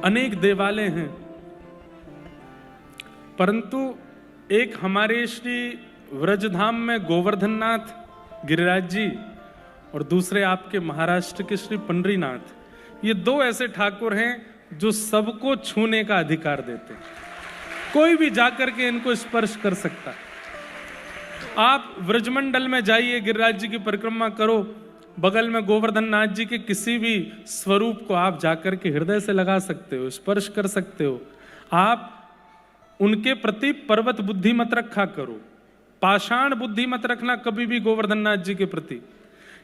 अनेक देवालय हैं, परंतु एक हमारे श्री व्रजधाम में गोवर्धननाथ गिरिराज जी और दूसरे आपके महाराष्ट्र के श्री पंडरीनाथ, ये दो ऐसे ठाकुर हैं जो सबको छूने का अधिकार देते हैं। कोई भी जाकर के इनको स्पर्श कर सकता है। आप व्रजमंडल में जाइए, गिरिराज जी की परिक्रमा करो, बगल में गोवर्धननाथ जी के किसी भी स्वरूप को आप जाकर के हृदय से लगा सकते हो, स्पर्श कर सकते हो। आप उनके प्रति पर्वत बुद्धि मत रखा करो, पाषाण बुद्धि मत रखना कभी भी गोवर्धननाथ जी के प्रति।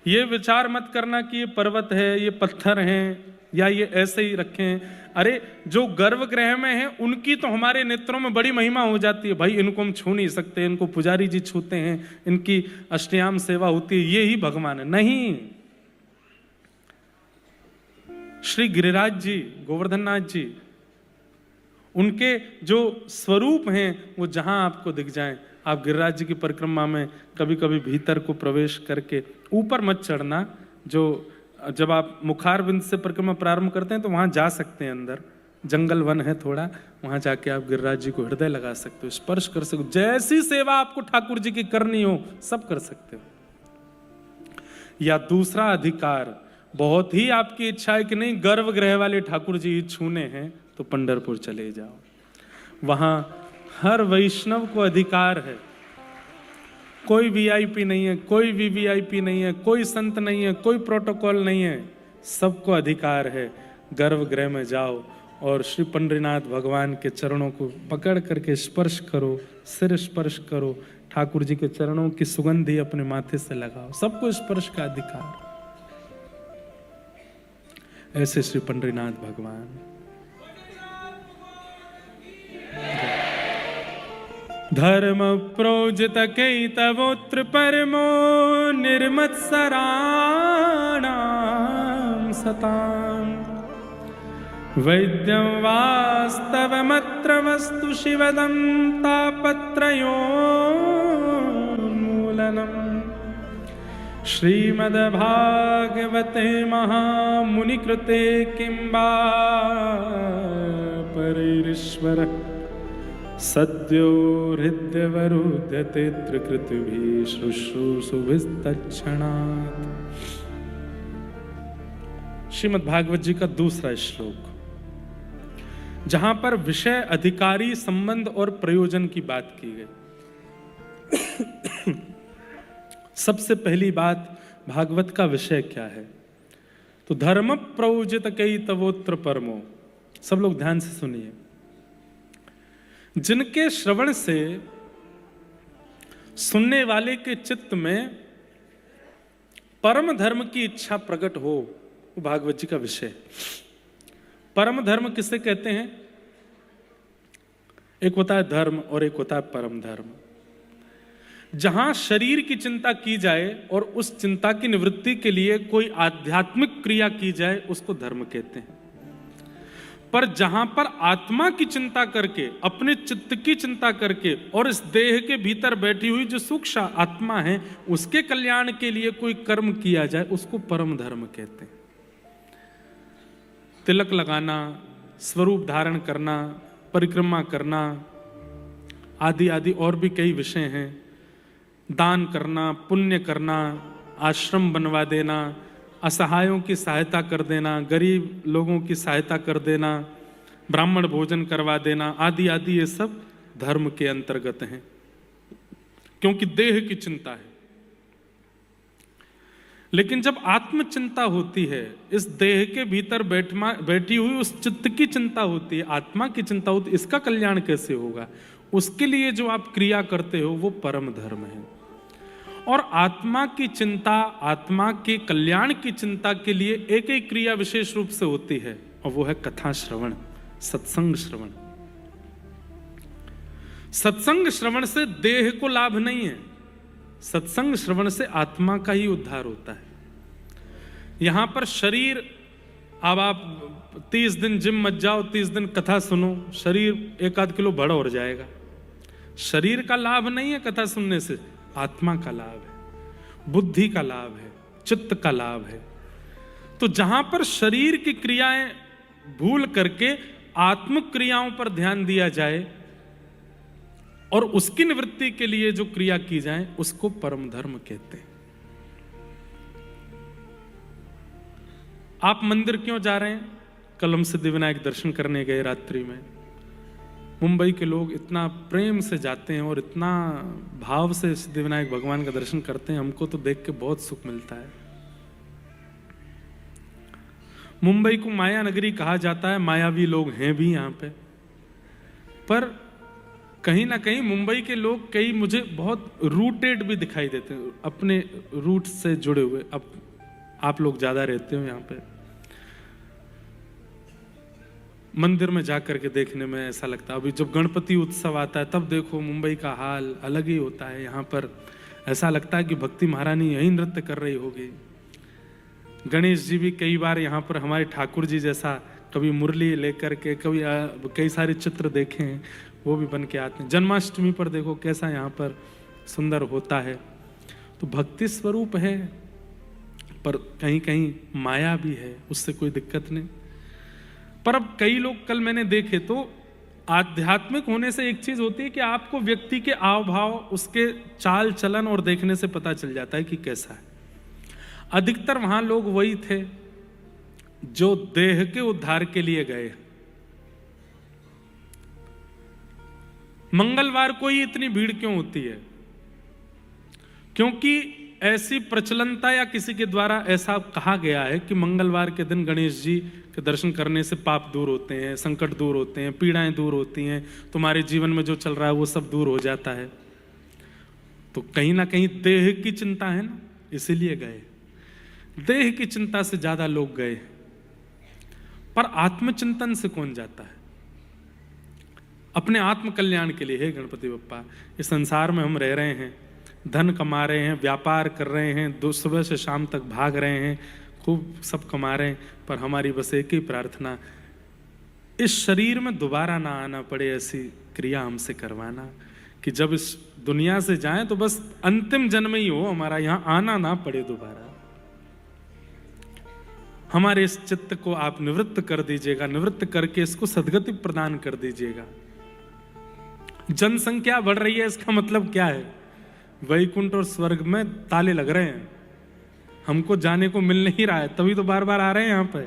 ये विचार मत करना कि ये पर्वत है, ये पत्थर हैं, या ये ऐसे ही रखे हैं। अरे जो गर्भगृह में है उनकी तो हमारे नेत्रों में बड़ी महिमा हो जाती है, भाई इनको हम छू नहीं सकते, इनको पुजारी जी छूते हैं, इनकी अष्टयाम सेवा होती है, ये ही भगवान है। नहीं, श्री गिरिराज जी, गोवर्धननाथ जी, उनके जो स्वरूप हैं वो जहां आपको दिख जाएं, आप गिरिराज जी की परिक्रमा में कभी कभी भीतर को प्रवेश करके, ऊपर मत चढ़ना, जो जब आप मुखारविंद से परिक्रमा प्रारंभ करते हैं तो वहां जा सकते हैं, अंदर जंगल वन है थोड़ा, वहां जाके आप गिरिराज जी को हृदय लगा सकते हो, स्पर्श कर सकते हो, जैसी सेवा आपको ठाकुर जी की करनी हो सब कर सकते हो। या दूसरा अधिकार, बहुत ही आपकी इच्छा है कि नहीं गर्भगृह वाले ठाकुर जी छूने हैं, तो पंढरपुर चले जाओ, वहां हर वैष्णव को अधिकार है। कोई वीआईपी नहीं है, कोई वीवीआईपी नहीं है, कोई संत नहीं है, कोई प्रोटोकॉल नहीं है, सबको अधिकार है। गर्भगृह में जाओ और श्री पंडरीनाथ भगवान के चरणों को पकड़ करके स्पर्श करो, सिर स्पर्श करो, ठाकुर जी के चरणों की सुगंधी अपने माथे से लगाओ, सबको स्पर्श का अधिकार। ऐसे श्री पंडरीनाथ भगवान। धर्म प्रोजित कैतवोत्र परमो निर्मत्सराणां सताम् वैद्यं वास्तवमत्र वस्तु शिवदं तापत्रयोन्मूलनम् श्रीमद्भागवते महामुनिकृते किं वा परैरीश्वरः सद्यो हृदयवरुध्यते त्रिकृतिभिः शुश्रूषुभिस्तत्क्षणात्। श्रीमद् भागवत जी का दूसरा श्लोक, जहां पर विषय, अधिकारी, संबंध और प्रयोजन की बात की गई। सबसे पहली बात, भागवत का विषय क्या है? तो धर्म प्रयोजित कैतवोत्र परमो। सब लोग ध्यान से सुनिए। जिनके श्रवण से सुनने वाले के चित्त में परम धर्म की इच्छा प्रकट हो, वो भागवत जी का विषय। परम धर्म किसे कहते हैं? एक होता है धर्म और एक होता है परम धर्म। जहां शरीर की चिंता की जाए और उस चिंता की निवृत्ति के लिए कोई आध्यात्मिक क्रिया की जाए, उसको धर्म कहते हैं। पर जहां पर आत्मा की चिंता करके, अपने चित्त की चिंता करके और इस देह के भीतर बैठी हुई जो सूक्ष्म आत्मा है उसके कल्याण के लिए कोई कर्म किया जाए, उसको परम धर्म कहते हैं। तिलक लगाना, स्वरूप धारण करना, परिक्रमा करना आदि आदि और भी कई विषय हैं। दान करना, पुण्य करना, आश्रम बनवा देना, असहायों की सहायता कर देना, गरीब लोगों की सहायता कर देना, ब्राह्मण भोजन करवा देना आदि आदि, ये सब धर्म के अंतर्गत हैं, क्योंकि देह की चिंता है। लेकिन जब आत्मचिंता होती है, इस देह के भीतर बैठी हुई उस चित्त की चिंता होती है, आत्मा की चिंता होती है, इसका कल्याण कैसे होगा, उसके लिए जो आप क्रिया करते हो वो परम धर्म है। और आत्मा की चिंता, आत्मा के कल्याण की चिंता के लिए एक एक क्रिया विशेष रूप से होती है, और वो है कथा श्रवण, सत्संग श्रवण। सत्संग श्रवण से देह को लाभ नहीं है, सत्संग श्रवण से आत्मा का ही उद्धार होता है। यहां पर शरीर, अब आप 30 दिन जिम मत जाओ, 30 दिन कथा सुनो, शरीर 1-8 किलो बड़ा हो जाएगा। शरीर का लाभ नहीं है कथा सुनने से, आत्मा का लाभ है, बुद्धि का लाभ है, चित्त का लाभ है। तो जहां पर शरीर की क्रियाएं भूल करके आत्मिक क्रियाओं पर ध्यान दिया जाए और उसकी निवृत्ति के लिए जो क्रिया की जाए उसको परम धर्म कहते हैं। आप मंदिर क्यों जा रहे हैं? कल हम सिद्धिविनायक दर्शन करने गए रात्रि में। मुंबई के लोग इतना प्रेम से जाते हैं और इतना भाव से सिद्धिविनायक भगवान का दर्शन करते हैं, हमको तो देख के बहुत सुख मिलता है। मुंबई को माया नगरी कहा जाता है, मायावी लोग हैं भी यहाँ पे, पर कहीं ना कहीं मुंबई के लोग कई मुझे बहुत रूटेड भी दिखाई देते हैं, अपने रूट से जुड़े हुए। अब आप लोग ज्यादा रहते हो यहाँ पे, मंदिर में जाकर के देखने में ऐसा लगता है। अभी जब गणपति उत्सव आता है तब देखो मुंबई का हाल अलग ही होता है। यहाँ पर ऐसा लगता है कि भक्ति महारानी यही नृत्य कर रही होगी। गणेश जी भी कई बार यहाँ पर हमारे ठाकुर जी जैसा कभी मुरली लेकर के, कभी कई सारे चित्र देखे हैं, वो भी बन के आते हैं। जन्माष्टमी पर देखो कैसा यहाँ पर सुंदर होता है। तो भक्ति स्वरूप है, पर कहीं कहीं माया भी है, उससे कोई दिक्कत नहीं। पर अब कई लोग कल मैंने देखे तो आध्यात्मिक होने से एक चीज होती है कि आपको व्यक्ति के आव भाव, उसके चाल चलन और देखने से पता चल जाता है कि कैसा है। अधिकतर वहां लोग वही थे जो देह के उद्धार के लिए गए। मंगलवार को ही इतनी भीड़ क्यों होती है? क्योंकि ऐसी प्रचलनता या किसी के द्वारा ऐसा कहा गया है कि मंगलवार के दिन गणेश जी के दर्शन करने से पाप दूर होते हैं, संकट दूर होते हैं, पीड़ाएं दूर होती हैं, तुम्हारे जीवन में जो चल रहा है वो सब दूर हो जाता है। तो कहीं ना कहीं देह की चिंता है ना, इसीलिए गए। देह की चिंता से ज्यादा लोग गए, पर आत्मचिंतन से कौन जाता है? अपने आत्म कल्याण के लिए। हे गणपति बप्पा, इस संसार में हम रह रहे हैं, धन कमा रहे हैं, व्यापार कर रहे हैं, सुबह से शाम तक भाग रहे हैं, खूब सब कमा रहे हैं, पर हमारी बस एक ही प्रार्थना, इस शरीर में दोबारा ना आना पड़े। ऐसी क्रिया हमसे करवाना कि जब इस दुनिया से जाएं तो बस अंतिम जन्म ही हो हमारा, यहां आना ना पड़े दोबारा। हमारे इस चित्त को आप निवृत्त कर दीजिएगा, निवृत्त करके इसको सद्गति प्रदान कर दीजिएगा। जनसंख्या बढ़ रही है, इसका मतलब क्या है? वैकुंठ और स्वर्ग में ताले लग रहे हैं, हमको जाने को मिल नहीं रहा है, तभी तो बार बार आ रहे हैं यहाँ पे।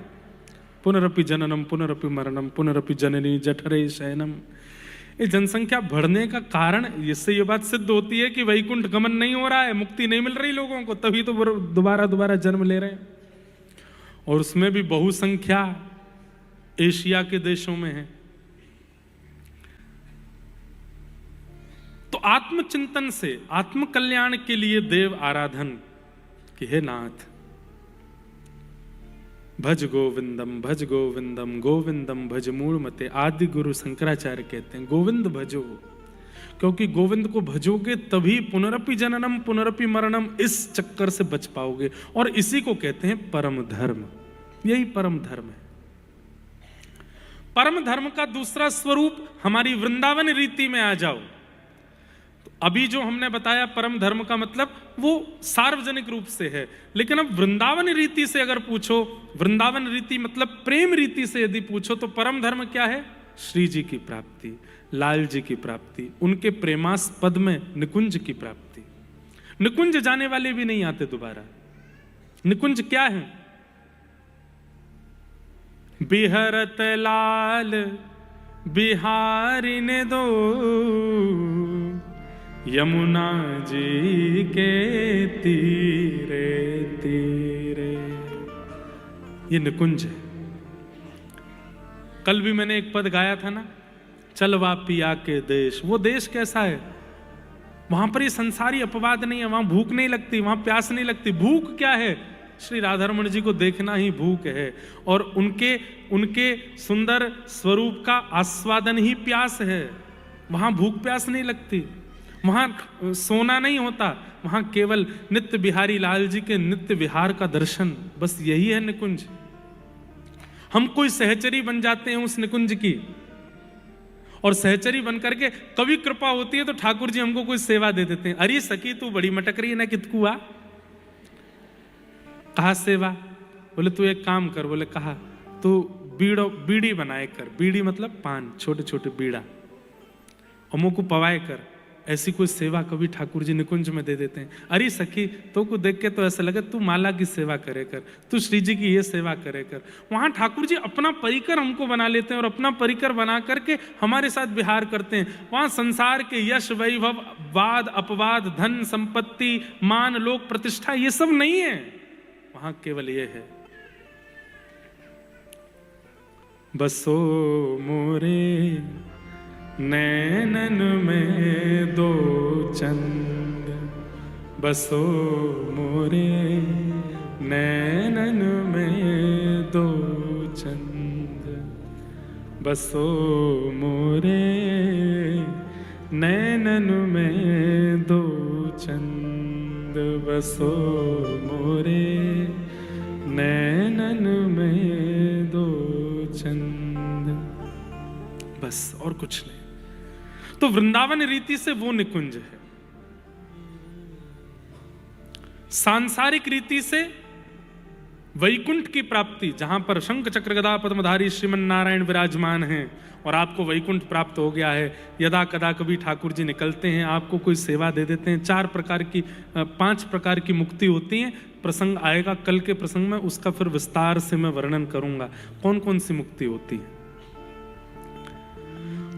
पुनरपि जननम पुनरपि मरणम पुनरपि जननी जठरे शयनम। ये जनसंख्या बढ़ने का कारण, इससे ये बात सिद्ध होती है कि वैकुंठ गमन नहीं हो रहा है, मुक्ति नहीं मिल रही लोगों को, तभी तो दोबारा जन्म ले रहे हैं। और उसमें भी बहुसंख्या एशिया के देशों में है। तो आत्मचिंतन से, आत्म कल्याण के लिए देव आराधन कि हे नाथ, भज गोविंदम गोविंदम भज मूल मते। आदि गुरु शंकराचार्य कहते हैं गोविंद भजो, क्योंकि गोविंद को भजोगे तभी पुनरपि जननम पुनरपि मरणम इस चक्कर से बच पाओगे। और इसी को कहते हैं परम धर्म। यही परम धर्म है। परम धर्म का दूसरा स्वरूप हमारी वृंदावन रीति में आ जाओ। अभी जो हमने बताया परम धर्म का मतलब वो सार्वजनिक रूप से है, लेकिन अब वृंदावन रीति से अगर पूछो, वृंदावन रीति मतलब प्रेम रीति से यदि पूछो, तो परम धर्म क्या है? श्री जी की प्राप्ति, लाल जी की प्राप्ति, उनके प्रेमास्पद में निकुंज की प्राप्ति। निकुंज जाने वाले भी नहीं आते दोबारा। निकुंज क्या है? बिहरत लाल बिहारी ने दो, यमुना जी के तीरे तीरे। ये निकुंज है। कल भी मैंने एक पद गाया था ना, चलवा पिया के देश। वो देश कैसा है? वहां पर ये संसारी अपवाद नहीं है, वहां भूख नहीं लगती, वहां प्यास नहीं लगती। भूख क्या है? श्री राधारमण जी को देखना ही भूख है, और उनके सुंदर स्वरूप का आस्वादन ही प्यास है। वहां भूख प्यास नहीं लगती, वहां सोना नहीं होता, वहां केवल नित्य बिहारी लाल जी के नित्य विहार का दर्शन, बस यही है निकुंज। हम कोई सहचरी बन जाते हैं उस निकुंज की, और सहचरी बन करके कभी कृपा होती है तो ठाकुर जी हमको कोई सेवा दे देते हैं। अरे सखी तू बड़ी मटक रही है ना, कितकू आ, कहा सेवा? बोले तू एक काम कर। बोले कहा? तू बीड़ी बनाए कर, बीड़ी मतलब पान, छोटे छोटे बीड़ा, अमो को पवाए कर, ऐसी कोई सेवा कभी ठाकुर जी निकुंज में दे देते हैं। अरे सखी, तो को देख के तो ऐसा लगे तू माला की सेवा करे कर, तू श्री जी की ये सेवा करे कर। वहां ठाकुर जी अपना परिकर हमको बना लेते हैं और अपना परिकर बना करके हमारे साथ विहार करते हैं। वहां संसार के यश वैभव, वाद अपवाद, धन संपत्ति, मान लोक प्रतिष्ठा, ये सब नहीं है। वहां केवल ये है, बसो मोरे नैनन में दो चंद, बसो मोरे नैनन में दो चंद, बसो मोरे नैनन में दो चंद, बसो मोरे नैनन में दो चंद, बस और कुछ नहीं। तो वृंदावन रीति से वो निकुंज है। सांसारिक रीति से वैकुंठ की प्राप्ति, जहां पर शंख चक्र गदा पद्मधारी श्रीमन नारायण विराजमान हैं और आपको वैकुंठ प्राप्त हो गया है। यदा कदा कभी ठाकुर जी निकलते हैं, आपको कोई सेवा दे देते हैं। 5 प्रकार की मुक्ति होती है। प्रसंग आएगा कल के प्रसंग में, उसका फिर विस्तार से मैं वर्णन करूंगा कौन कौन सी मुक्ति होती है।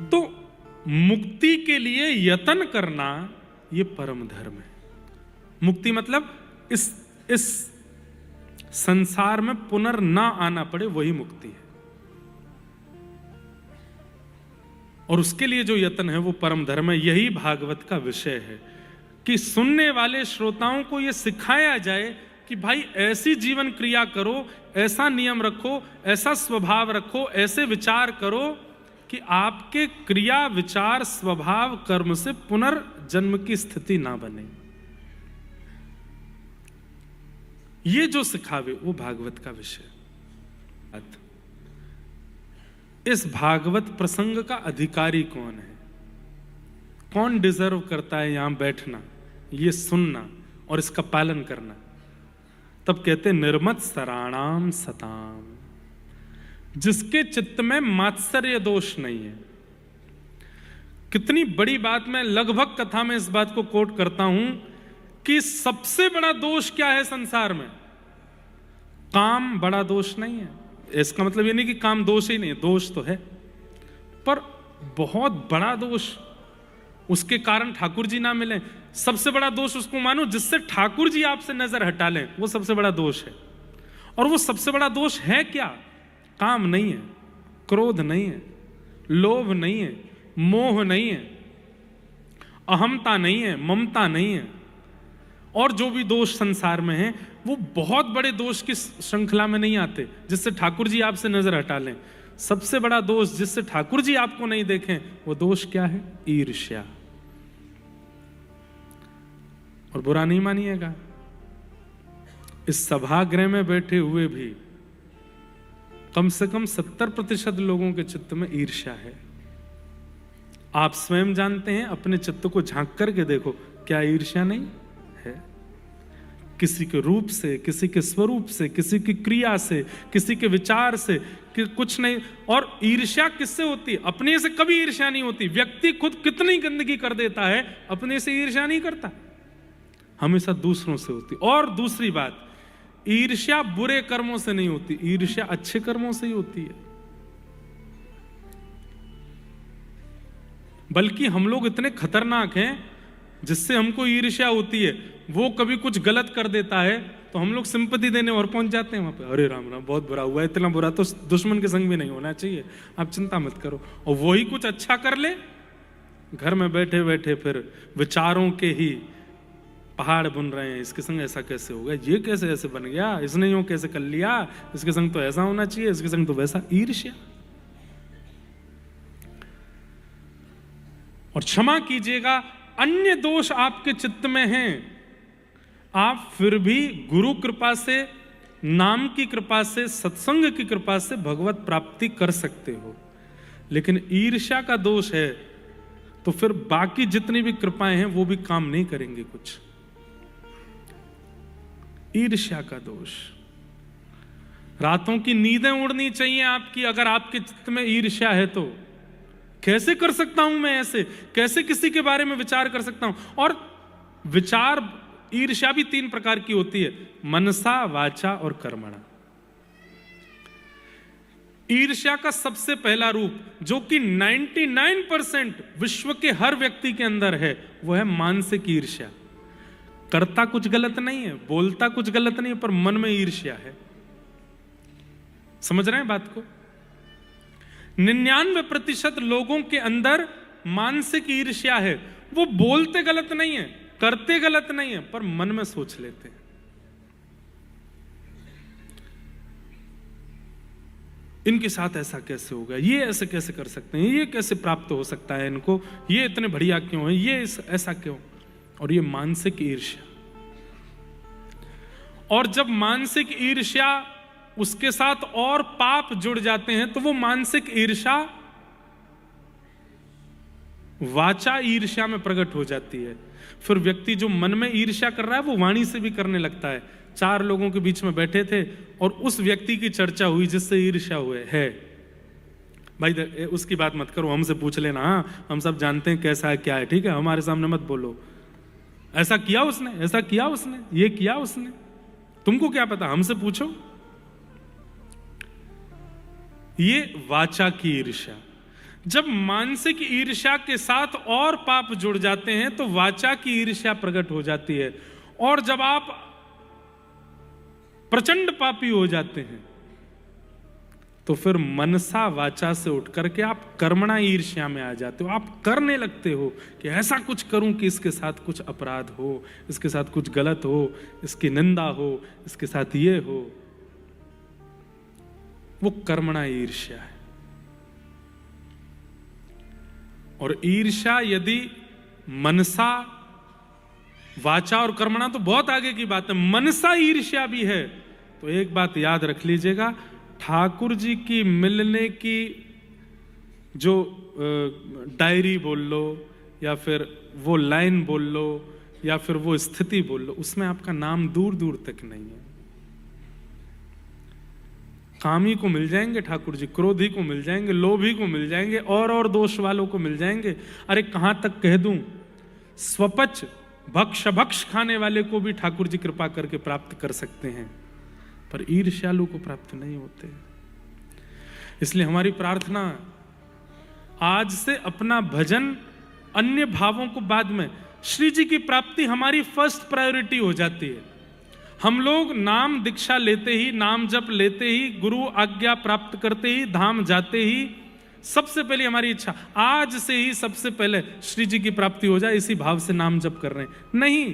तो मुक्ति के लिए यत्न करना ये परम धर्म है। मुक्ति मतलब इस संसार में पुनर्ना आना पड़े, वही मुक्ति है। और उसके लिए जो यत्न है वो परम धर्म है। यही भागवत का विषय है कि सुनने वाले श्रोताओं को यह सिखाया जाए कि भाई ऐसी जीवन क्रिया करो, ऐसा नियम रखो, ऐसा स्वभाव रखो, ऐसे विचार करो कि आपके क्रिया विचार स्वभाव कर्म से पुनर्जन्म की स्थिति ना बने। ये जो सिखावे वो भागवत का विषय। इस भागवत प्रसंग का अधिकारी कौन है, कौन डिजर्व करता है यहां बैठना, ये सुनना और इसका पालन करना? तब कहते निर्मत सराणाम सताम, जिसके चित्त में मात्सर्य दोष नहीं है। कितनी बड़ी बात, मैं लगभग कथा में इस बात को कोट करता हूं कि सबसे बड़ा दोष क्या है संसार में? काम बड़ा दोष नहीं है। इसका मतलब ये नहीं कि काम दोष ही नहीं है, दोष तो है, पर बहुत बड़ा दोष उसके कारण ठाकुर जी ना मिले। सबसे बड़ा दोष उसको मानो जिससे ठाकुर जी आपसे नजर हटा लें, वो सबसे बड़ा दोष है। और वो सबसे बड़ा दोष है क्या? काम नहीं है, क्रोध नहीं है, लोभ नहीं है, मोह नहीं है, अहमता नहीं है, ममता नहीं है। और जो भी दोष संसार में है वो बहुत बड़े दोष की श्रृंखला में नहीं आते जिससे ठाकुर जी आपसे नजर हटा लें। सबसे बड़ा दोष जिससे ठाकुर जी आपको नहीं देखें, वो दोष क्या है? ईर्ष्या। और बुरा नहीं मानिएगा, इस सभागृह में बैठे हुए भी कम से कम 70% लोगों के चित्त में ईर्ष्या है। आप स्वयं जानते हैं, अपने चित्त को झांक करके देखो, क्या ईर्ष्या नहीं है? किसी के रूप से, किसी के स्वरूप से, किसी की क्रिया से, किसी के विचार से, कि कुछ नहीं। और ईर्ष्या किससे होती है? अपने से कभी ईर्ष्या नहीं होती। व्यक्ति खुद कितनी गंदगी कर देता है, अपने से ईर्ष्या नहीं करता, हमेशा दूसरों से होती। और दूसरी बात, ईर्ष्या बुरे कर्मों से नहीं होती, ईर्ष्या अच्छे कर्मों से ही होती है। बल्कि हम लोग इतने खतरनाक हैं, जिससे हमको ईर्ष्या होती है, वो कभी कुछ गलत कर देता है तो हम लोग सिंपैथी देने और पहुंच जाते हैं वहां पे। अरे राम राम, बहुत बुरा हुआ, इतना बुरा तो दुश्मन के संग भी नहीं होना चाहिए, आप चिंता मत करो। और वही कुछ अच्छा कर ले, घर में बैठे बैठे फिर विचारों के ही पहाड़ बुन रहे हैं। इसके संग ऐसा कैसे हो गया, ये कैसे ऐसे बन गया, इसने यूं कैसे कर लिया, इसके संग तो ऐसा होना चाहिए, इसके संग तो वैसा। ईर्ष्या। और क्षमा कीजिएगा, अन्य दोष आपके चित्त में हैं, आप फिर भी गुरु कृपा से, नाम की कृपा से, सत्संग की कृपा से भगवत प्राप्ति कर सकते हो। लेकिन ईर्ष्या का दोष है तो फिर बाकी जितनी भी कृपाएं हैं वो भी काम नहीं करेंगे कुछ। ईर्ष्या का दोष, रातों की नींदें उड़नी चाहिए आपकी, अगर आपके चित्त में ईर्ष्या है तो। कैसे कर सकता हूं मैं ऐसे, कैसे किसी के बारे में विचार कर सकता हूं। और विचार, ईर्ष्या भी 3 प्रकार की होती है, मनसा, वाचा और कर्मणा। ईर्ष्या का सबसे पहला रूप, जो कि 99% विश्व के हर व्यक्ति के अंदर है, वो है मानसिक ईर्ष्या। करता कुछ गलत नहीं है, बोलता कुछ गलत नहीं है, पर मन में ईर्ष्या है। समझ रहे हैं बात को? 99% लोगों के अंदर मानसिक ईर्ष्या है। वो बोलते गलत नहीं है, करते गलत नहीं है, पर मन में सोच लेते हैं। इनके साथ ऐसा कैसे हो गया, ये ऐसे कैसे कर सकते हैं, ये कैसे प्राप्त हो सकता है इनको, ये इतने बढ़िया क्यों है, ये ऐसा क्यों। और ये मानसिक ईर्ष्या। और जब मानसिक ईर्ष्या उसके साथ और पाप जुड़ जाते हैं, तो वो मानसिक ईर्ष्या वाचा ईर्ष्या में प्रकट हो जाती है। फिर व्यक्ति जो मन में ईर्ष्या कर रहा है, वो वाणी से भी करने लगता है। 4 लोगों के बीच में बैठे थे और उस व्यक्ति की चर्चा हुई जिससे ईर्ष्या हुए है। भाई उसकी बात मत करो, हमसे पूछ लेना, हाँ हम सब जानते हैं कैसा है क्या है, ठीक है, हमारे सामने मत बोलो। ऐसा किया उसने, ऐसा किया उसने, ये किया उसने, तुमको क्या पता, हमसे पूछो। ये वाचा की ईर्ष्या। जब मानसिक ईर्ष्या के साथ और पाप जुड़ जाते हैं तो वाचा की ईर्ष्या प्रकट हो जाती है। और जब आप प्रचंड पापी हो जाते हैं तो फिर मनसा वाचा से उठ करके आप कर्मणा ईर्ष्या में आ जाते हो। आप करने लगते हो कि ऐसा कुछ करूं कि इसके साथ कुछ अपराध हो, इसके साथ कुछ गलत हो, इसकी निंदा हो, इसके साथ ये हो। वो कर्मणा ईर्ष्या है। और ईर्ष्या यदि मनसा, वाचा और कर्मणा तो बहुत आगे की बात है, मनसा ईर्ष्या भी है तो एक बात याद रख लीजिएगा, ठाकुर जी की मिलने की जो डायरी बोल लो या फिर वो लाइन बोल लो या फिर वो स्थिति बोल लो, उसमें आपका नाम दूर दूर तक नहीं है। कामी को मिल जाएंगे ठाकुर जी, क्रोधी को मिल जाएंगे, लोभी को मिल जाएंगे, और दोष वालों को मिल जाएंगे। अरे कहां तक कह दूं, स्वपच भक्ष खाने वाले को भी ठाकुर जी कृपा करके प्राप्त कर सकते हैं, पर ईर्ष्यालु को प्राप्त नहीं होते। इसलिए हमारी प्रार्थना, आज से अपना भजन अन्य भावों को बाद में, श्री जी की प्राप्ति हमारी फर्स्ट प्रायोरिटी हो जाती है। हम लोग नाम दीक्षा लेते ही, नाम जप लेते ही, गुरु आज्ञा प्राप्त करते ही, धाम जाते ही, सबसे पहले हमारी इच्छा, आज से ही सबसे पहले श्री जी की प्राप्ति हो जाए, इसी भाव से नाम जप कर रहे हैं। नहीं,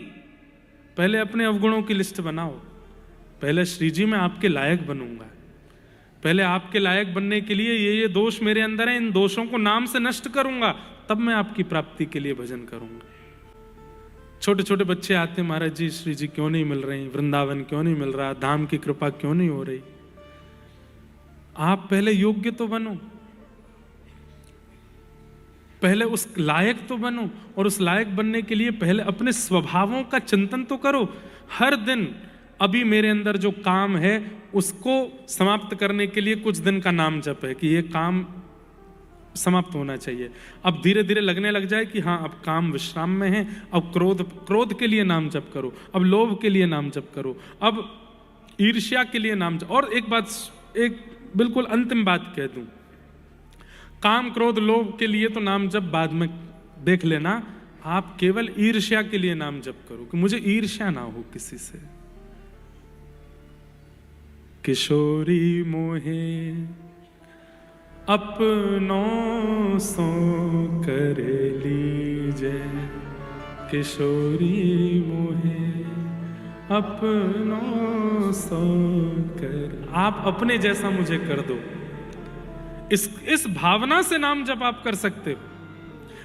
पहले अपने अवगुणों की लिस्ट बनाओ। पहले श्री जी मैं आपके लायक बनूंगा, पहले आपके लायक बनने के लिए ये दोष मेरे अंदर है, इन दोषों को नाम से नष्ट करूंगा, तब मैं आपकी प्राप्ति के लिए भजन करूंगा। छोटे छोटे बच्चे आते हैं, महाराज जी श्री जी क्यों नहीं मिल रही, वृंदावन क्यों नहीं मिल रहा, धाम की कृपा क्यों नहीं हो रही। आप पहले योग्य तो बनो, पहले उस लायक तो बनो, और उस लायक बनने के लिए पहले अपने स्वभावों का चिंतन तो करो। हर दिन अभी मेरे अंदर जो काम है उसको समाप्त करने के लिए कुछ दिन का नाम जप है कि ये काम समाप्त होना चाहिए। अब धीरे धीरे लगने लग जाए कि हाँ अब काम विश्राम में है, अब क्रोध के लिए नाम जप करो, अब लोभ के लिए नाम जप करो, अब ईर्ष्या के लिए नाम जप। और एक बात, एक बिल्कुल अंतिम बात कह दूं, काम क्रोध लोभ के लिए तो नाम जप बाद में देख लेना, आप केवल ईर्ष्या के लिए नाम जप करो कि मुझे ईर्ष्या ना हो किसी से। किशोरी मोहे अपनों सो कर लीजे, किशोरी मोहे अपनों सो कर, आप अपने जैसा मुझे कर दो। इस भावना से नाम जप आप कर सकते हो,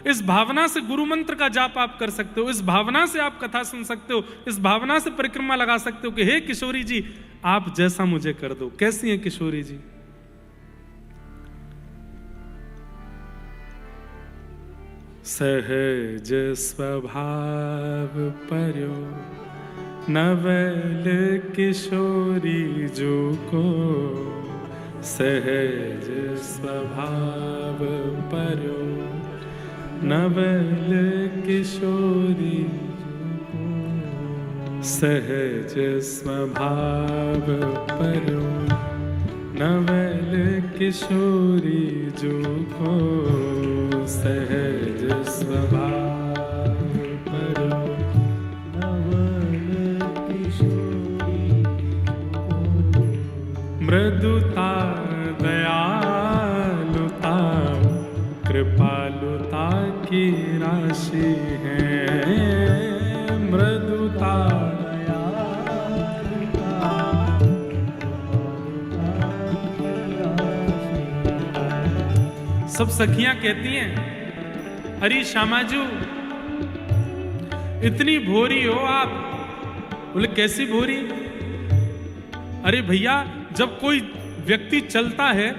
इस भावना से गुरु मंत्र का जाप आप कर सकते हो, इस भावना से आप कथा सुन सकते हो, इस भावना से परिक्रमा लगा सकते हो कि हे किशोरी जी आप जैसा मुझे कर दो। कैसी है किशोरी जी? सहज स्वभाव पर्यो नवल किशोरी जो को सहज स्वभाव परो, नवल किशोरी सहज स्वभाव परो, नवल किशोरी जो को सहज स्वभाव परो, नवल किशोरी मृदुता दयालुता कृपालुता की राशि है, मृदुता सब सखियां कहती हैं, अरे श्यामाजू इतनी भोरी हो आप। बोले कैसी भोरी? अरे भैया जब कोई व्यक्ति चलता है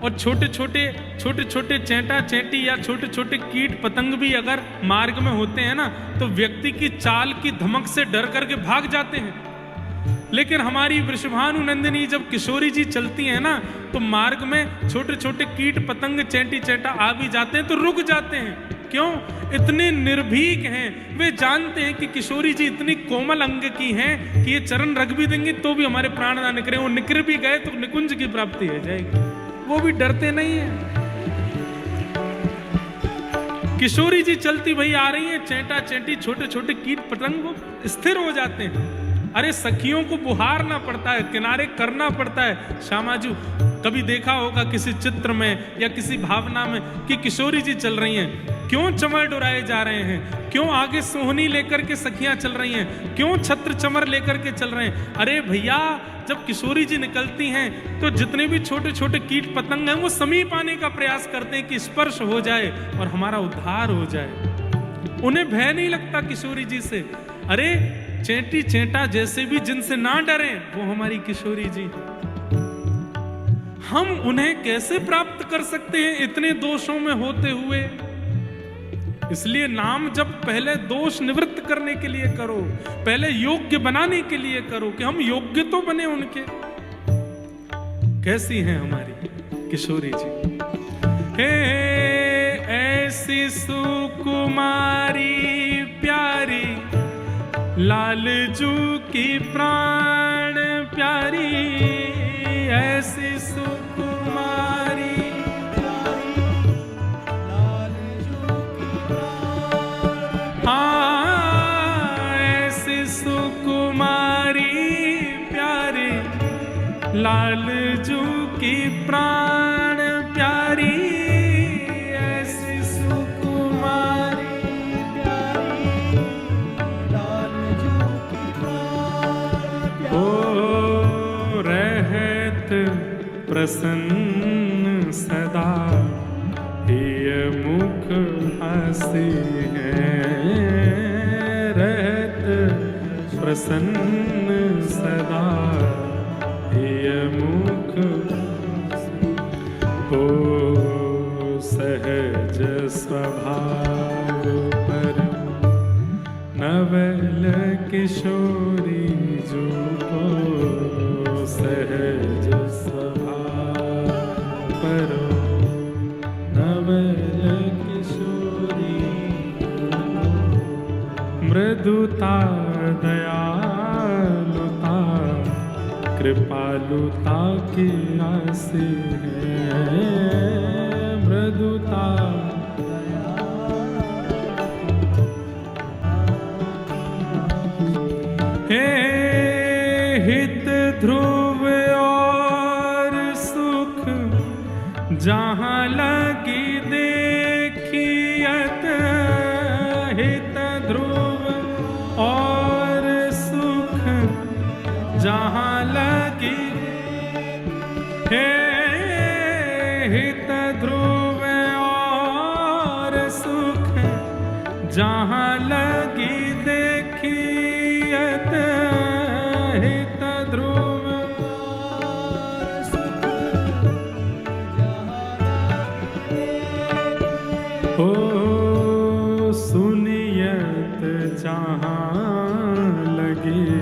और छोटे छोटे चैंटा चैंटी या छोटे छोटे कीट पतंग भी अगर मार्ग में होते हैं ना, तो व्यक्ति की चाल की धमक से डर करके भाग जाते हैं। लेकिन हमारी वृषभानु नंदिनी जब किशोरी जी चलती हैं ना, तो मार्ग में छोटे छोटे कीट पतंग चैंटी चैंटा आ भी जाते हैं तो रुक जाते हैं। क्यों? इतने निर्भीक हैं, वे जानते हैं कि किशोरी जी इतनी कोमल अंग की हैं कि ये चरण रख भी देंगे तो भी हमारे प्राण ना निकले, वो निकल भी गए तो निकुंज की प्राप्ति हो जाएगी। वो भी डरते नहीं है। किशोरी जी चलती वही आ रही है, चैंटा चैंटी छोटे छोटे कीट पतंग वो स्थिर हो जाते हैं। अरे सखियों को बुहारना पड़ता है, किनारे करना पड़ता है। श्यामाजू कभी देखा होगा किसी चित्र में या किसी भावना में कि किशोरी जी चल रही हैं, क्यों चमर डुराए जा रहे हैं, क्यों आगे सोहनी लेकर के सखियां चल रही हैं, क्यों छत्र चमर लेकर के चल रहे हैं। अरे भैया जब किशोरी जी निकलती हैं तो जितने भी छोटे छोटे कीट पतंग हैं वो समीप आने का प्रयास करते हैं कि स्पर्श हो जाए और हमारा उद्धार हो जाए। उन्हें भय नहीं लगता किशोरी जी से। अरे चेंटी चेंटा जैसे भी जिनसे ना डरे वो हमारी किशोरी जी। हम उन्हें कैसे प्राप्त कर सकते हैं इतने दोषों में होते हुए? इसलिए नाम जब पहले दोष निवृत्त करने के लिए करो, पहले योग्य बनाने के लिए करो कि हम योग्य तो बने उनके। कैसी हैं हमारी किशोरी जी? हे ऐसी सुकुमारी प्यारी, लालजू की प्राण प्यारी, ऐसी सुकुमारी ऐसी सुकुमारी प्यारी, लालजू की प्राण प्यारी, ऐसी सुकुमारी प्यारी, लालजू की प्राण प्यारी। ओ रहत प्रसन्न सदा, ये मुख हंसी है, रहत प्रसन्न सदा, ये मुख हो सहज स्वभाव पर, नवल किशोरी जो को सहज स्वभाव पर, नवल किशोरी मृदुता दयालुता कृपालुता की राशि है, मृदुता हे हित ध्रुव और सुख, जहाँ लगी देखियत, हित ध्रुव और सुख जहाँ लगी, हे हित ध्रुव और सुख जहाँ लगी देखियत, हित ध्रुव और सुख हो सुनियत जहाँ लगे,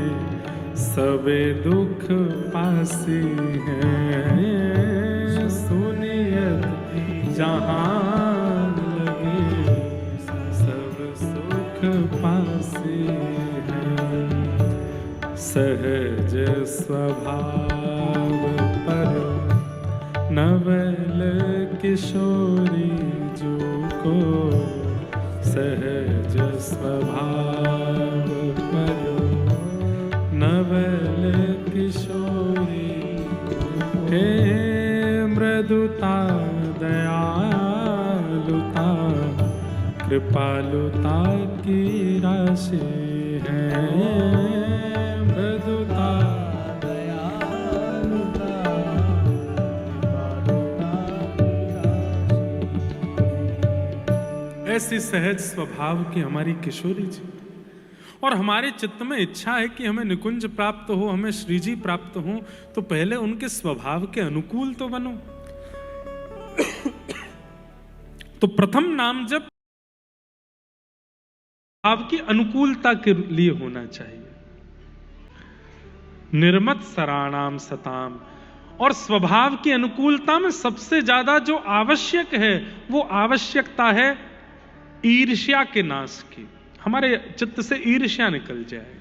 सबे दुख पासे हैं, सुनियत जहान लगे सब सुख पासे हैं। सहज स्वभाव पर नवल किशोरी जो को, सहज स्वभाव पर नवल किशोरी, हे मृदुता दयालुता कृपालुता की राशि है, मृदुता दयालुता कृपालुता की राशि। ऐसी सहज स्वभाव की हमारी किशोरी जी, और हमारे चित्त में इच्छा है कि हमें निकुंज प्राप्त हो, हमें श्री जी प्राप्त हो, तो पहले उनके स्वभाव के अनुकूल तो बनो। तो प्रथम नाम जप स्वभाव की अनुकूलता के लिए होना चाहिए। निर्मत सराणाम सताम, और स्वभाव की अनुकूलता में सबसे ज्यादा जो आवश्यक है वो आवश्यकता है ईर्ष्या के नाश की। हमारे चित्त से ईर्ष्या निकल जाए।